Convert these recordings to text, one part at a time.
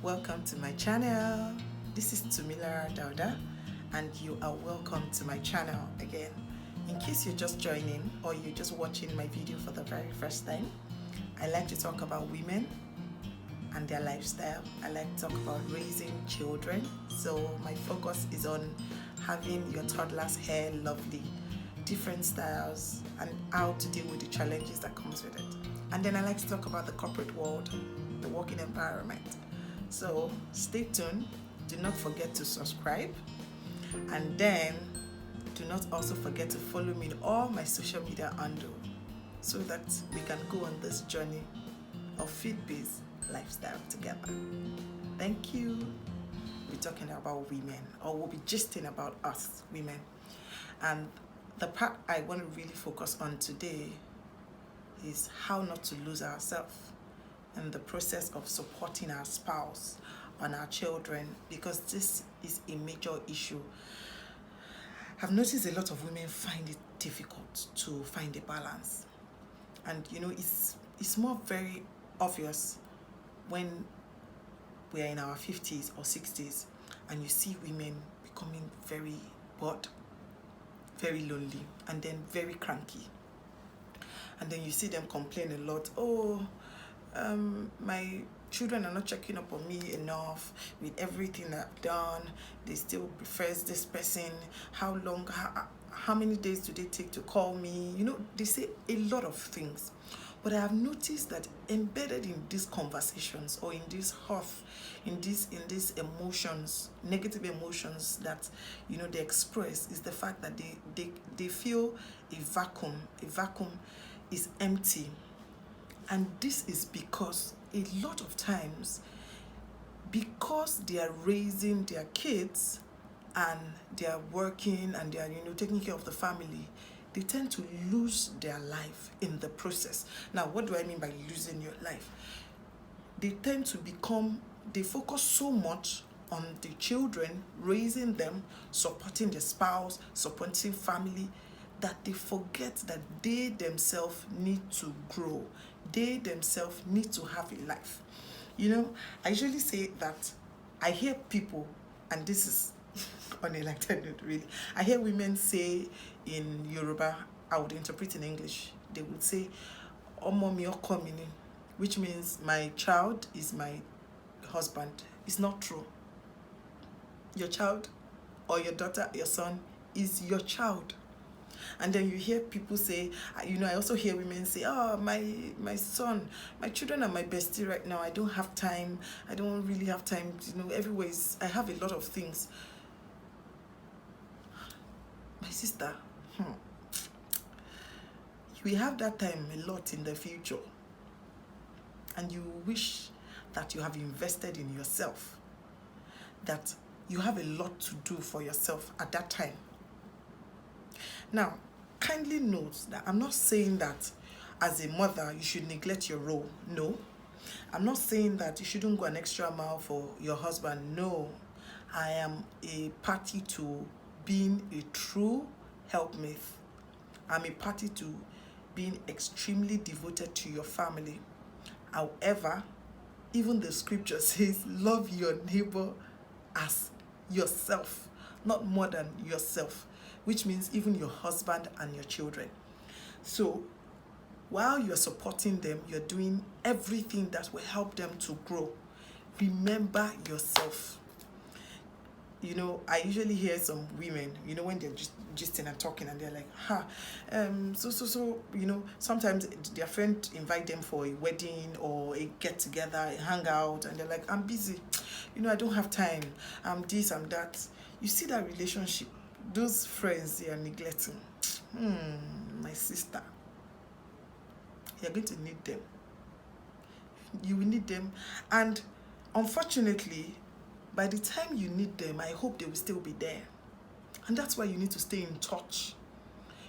Welcome to my channel. This is Tumilara Dauda, and you are welcome to my channel again. In case you're just joining or you're just watching my video for the very first time, I like to talk about women and their lifestyle. I like to talk about raising children. So my focus is on having your toddler's hair lovely, different styles, and how to deal with the challenges that comes with it. And then I like to talk about the corporate world, the working environment. So stay tuned. Do not forget to subscribe, and then do not also forget to follow me in all my social media handle so that we can go on this journey of fit-based lifestyle together. Thank you. We're talking about women, or we'll be gisting about us women. And the part I want to really focus on today is how not to lose ourselves in the process of supporting our spouse and our children, because this is a major issue. I've noticed a lot of women find it difficult to find a balance, and it's more very obvious when we are in our 50s or 60s and you see women becoming very bored, very lonely, and then very cranky, and then you see them complain a lot. My children are not checking up on me enough with everything I've done. They still prefers this person. How many days do they take to call me? They say a lot of things. But I have noticed that embedded in these conversations, or in this huff, in these emotions, negative emotions that they express, is the fact that they feel a vacuum. A vacuum is empty. And this is because a lot of times, because they are raising their kids and they are working and they are taking care of the family, they tend to lose their life in the process. Now, what do I mean by losing your life? They tend to they focus so much on the children, raising them, supporting the spouse, supporting family, that they forget that they themselves need to grow. They themselves need to have a life. I usually say that I hear people, and this is on a lighter note really, I hear women say in Yoruba, I would interpret in English, they would say, "Omo mi oko mi ni," which means my child is my husband. It's not true. Your child or your daughter, your son is your child. And then you hear people say, I also hear women say, "Oh, my son, my children are my bestie right now. I don't have time. I don't really have time. Everywhere I have a lot of things." My sister, you will have that time a lot in the future. And you wish that you have invested in yourself, that you have a lot to do for yourself at that time. Now, kindly note that I'm not saying that as a mother you should neglect your role. No. I'm not saying that you shouldn't go an extra mile for your husband. No. I am a party to being a true helpmate. I'm a party to being extremely devoted to your family. However, even the scripture says, love your neighbor as yourself, not more than yourself, which means even your husband and your children. So while you're supporting them, you're doing everything that will help them to grow. Remember yourself. I usually hear some women, when they're just gisting and talking, and they're like, sometimes their friend invite them for a wedding or a get together, a hangout, and they're like, "I'm busy, I don't have time, I'm this, I'm that." You see that relationship, those friends they are neglecting. My sister, you're going to need them. You will need them, and unfortunately, by the time you need them, I hope they will still be there. And that's why you need to stay in touch.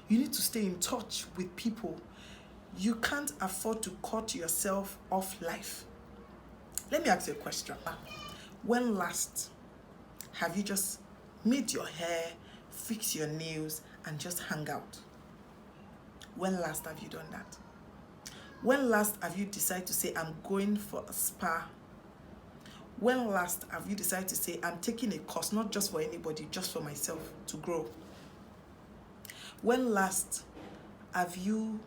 You need to stay in touch with people. You can't afford to cut yourself off life. Let me ask you a question. When last have you just made your hair, fix your nails, and just hang out? When last have you done that? When last have you decided to say, "I'm going for a spa"? When last have you decided to say, I'm taking a course, not just for anybody, just for myself to grow? When last have you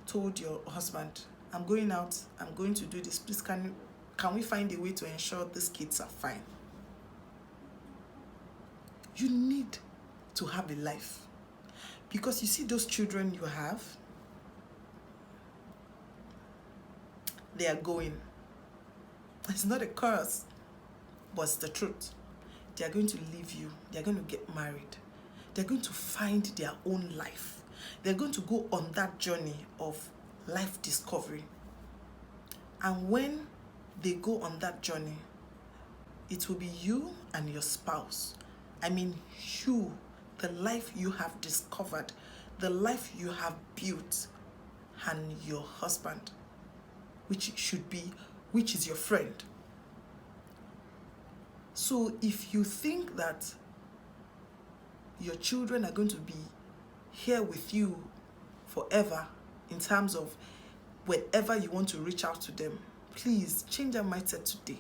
told your husband, I'm going out, I'm going to do this, please can we find a way to ensure these kids are fine? You need to have a life. Because you see those children you have, they are going. It's not a curse, but it's the truth. They are going to leave you. They are going to get married. They're going to find their own life. They're going to go on that journey of life discovery. And when they go on that journey, it will be you and your spouse. I mean, you, the life you have discovered, the life you have built, and your husband, which is your friend. So if you think that your children are going to be here with you forever in terms of whenever you want to reach out to them, please change their mindset today.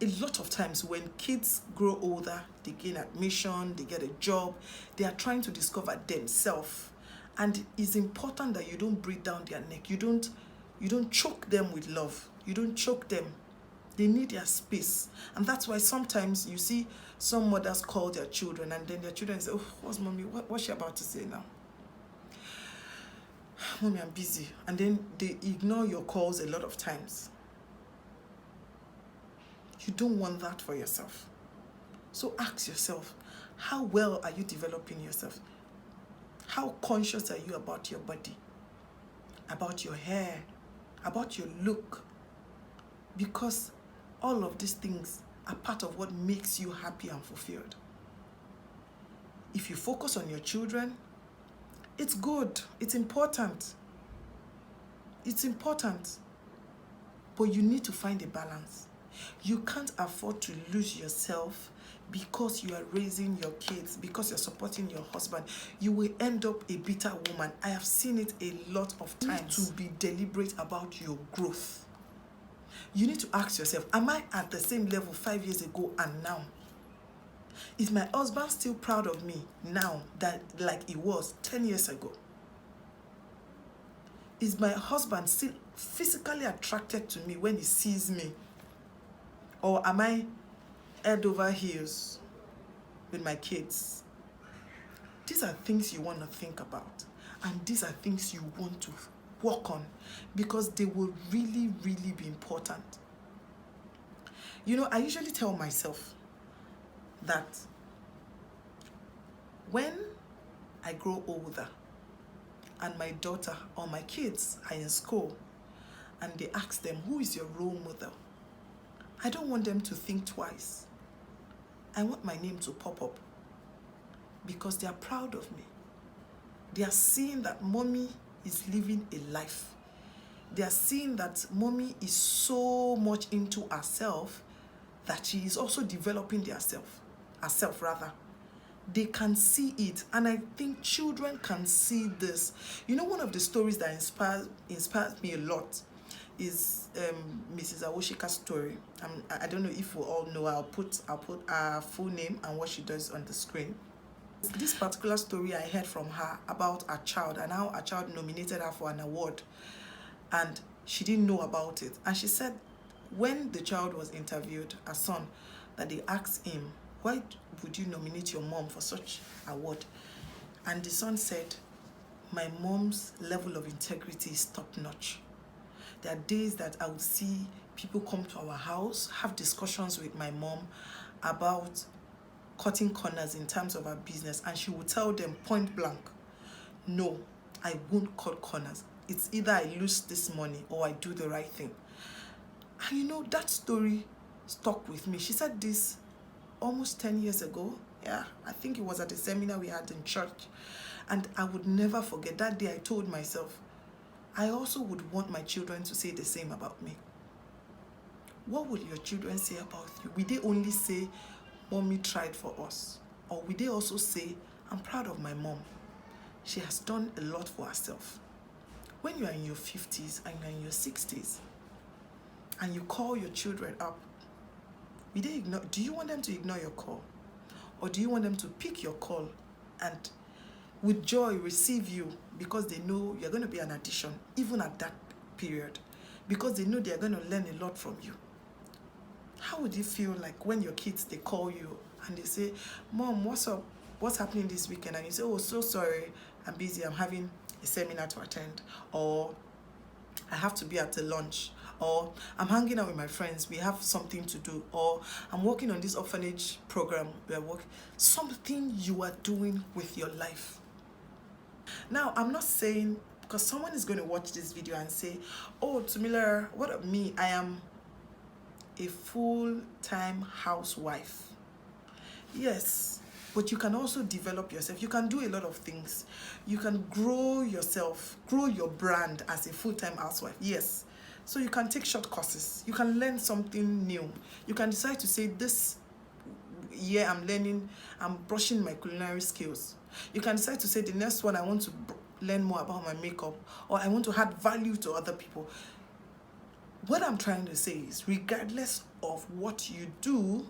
A lot of times when kids grow older, they gain admission, they get a job, they are trying to discover themselves. And it's important that you don't breathe down their neck. You don't choke them with love. You don't choke them. They need their space. And that's why sometimes you see some mothers call their children and then their children say, oh, what's mommy? What's she about to say now? Mommy, I'm busy. And then they ignore your calls a lot of times. You don't want that for yourself. So ask yourself, how well are you developing yourself? How conscious are you about your body, about your hair, about your look? Because all of these things are part of what makes you happy and fulfilled. If you focus on your children, it's good, it's important. It's important. But you need to find a balance. You can't afford to lose yourself because you are raising your kids, because you're supporting your husband. You will end up a bitter woman. I have seen it a lot of times. You need to be deliberate about your growth. You need to ask yourself, am I at the same level 5 years ago and now? Is my husband still proud of me now that like he was 10 years ago? Is my husband still physically attracted to me when he sees me? Or am I head over heels with my kids? These are things you want to think about. And these are things you want to work on because they will really, really be important. You know, I usually tell myself that when I grow older and my daughter or my kids are in school and they ask them, who is your role model? I don't want them to think twice. I want my name to pop up because they are proud of me. They are seeing that mommy is living a life. They are seeing that mommy is so much into herself that she is also developing herself. They can see it, and I think children can see this. You know, one of the stories that inspires me a lot is Mrs. Awoshika's story. I don't know if we all know. I'll put her full name and what she does on the screen. This particular story I heard from her about a child and how a child nominated her for an award, and she didn't know about it. And she said when the child was interviewed, her son, that they asked him, why would you nominate your mom for such award? And the son said, my mom's level of integrity is top notch. There are days that I would see people come to our house, have discussions with my mom about cutting corners in terms of her business, and she would tell them point blank, no, I won't cut corners. It's either I lose this money or I do the right thing. And you know, that story stuck with me. She said this almost 10 years ago. Yeah, I think it was at a seminar we had in church. And I would never forget that day. I told myself, I also would want my children to say the same about me. What would your children say about you? Will they only say, mommy tried for us? Or will they also say, I'm proud of my mom. She has done a lot for herself. When you are in your 50s and you're in your 60s, and you call your children up Do you want them to ignore your call? Or do you want them to pick your call and with joy receive you because they know you're going to be an addition, even at that period, because they know they're going to learn a lot from you? How would you feel like when your kids, they call you and they say, Mom, what's up? What's happening this weekend? And you say, oh, so sorry, I'm busy, I'm having a seminar to attend, or I have to be at the lunch, or I'm hanging out with my friends, we have something to do, or I'm working on this orphanage program, we are working, something you are doing with your life. Now, I'm not saying, because someone is going to watch this video and say, oh, Tumilara, what of me? I am a full-time housewife. Yes, but you can also develop yourself. You can do a lot of things. You can grow yourself, grow your brand as a full-time housewife. Yes. So you can take short courses. You can learn something new. You can decide to say, this year I'm brushing my culinary skills. You can decide to say, the next one I want to learn more about my makeup, or I want to add value to other people. What I'm trying to say is, regardless of what you do,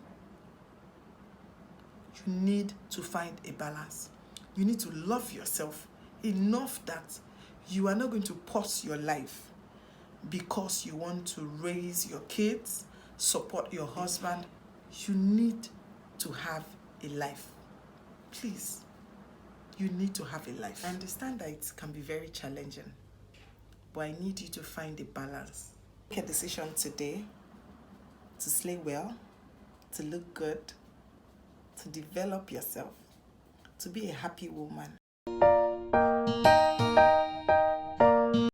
you need to find a balance. You need to love yourself enough that you are not going to pause your life because you want to raise your kids, support your husband. You need to have a life. Please, you need to have a life. I understand that it can be very challenging, but I need you to find a balance. Make a decision today to slay well, to look good, to develop yourself, to be a happy woman.